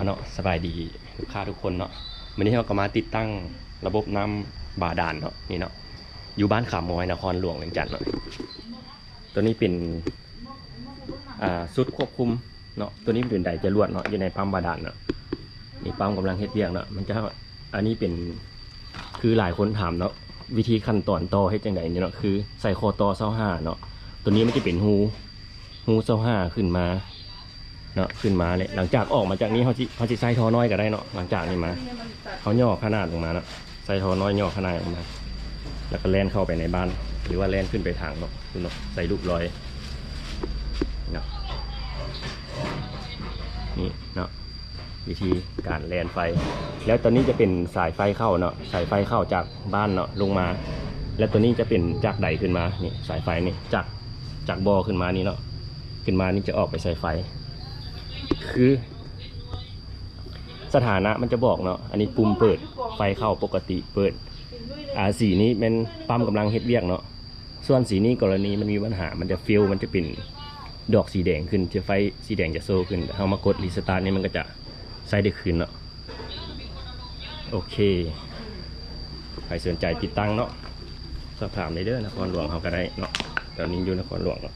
เนาะสบายดีลูกค้าทุกคนเนาะวันนี้เราก็มาติดตั้งระบบน้ำบาดาลเนาะนี่เนาะอยู่บ้านขามม้อยนครหลวงเวียงจันทน์เนาะตัวนี้เป็นสุดควบคุมเนาะตัวนี้เป็นไดจรวดเนาะอยู่ในปั๊มบาดาลเนาะนี่ปั๊มกำลังเฮ็ดเวียกเนาะมันจะอันนี้เป็นคือหลายคนถามเนาะวิธีขั้นตอนต่อเฮ็ดจังไดเนี่ยเนาะคือใส่คอต่อ25เนาะตัวนี้มันจะเป็นหู25ขึ้นมาเนาะขึ้นมาเลยหลังจากออกมาจากนี้เขาจะใส่ท่อน้อยก็ได้เนาะหลังจากนี้มาเขาย่อขนาดลงมาเนาะใส่ท่อน้อยย่อขนาดลงมาแล้วก็แล่นเข้าไปในบ้านหรือว่าแล่นขึ้นไปทางเนาะใส่ลูกลอยเนาะนี่เนาะวิธีการแล่นไฟแล้วตอนนี้จะเป็นสายไฟเข้าเนาะสายไฟเข้าจากบ้านเนาะลงมาแล้วตัวนี้จะเป็นจากใดขึ้นมานี่สายไฟนี่จากบ่อขึ้นมานี่เนาะขึ้นมานี่จะออกไปสายไฟคือสถานะมันจะบอกเนาะอันนี้ปุ่มเปิดไฟเข้าปกติเปิดสีนี้เป็นปั๊มกำลังเฮ็ดเวียกเนาะส่วนสีนี้กรณีมันมีปัญหามันจะฟิลมันจะเป็นดอกสีแดงขึ้นจะไฟสีแดงจะโซขึ้นเอามากดรีสตาร์ทนี่มันก็จะใช้ได้คืนเนาะโอเคใครสนใจติดตั้งเนาะสอบถามได้เด้อนครหลวงเขาก็ได้เนาะตอนนี้อยู่นครหลวงเนาะ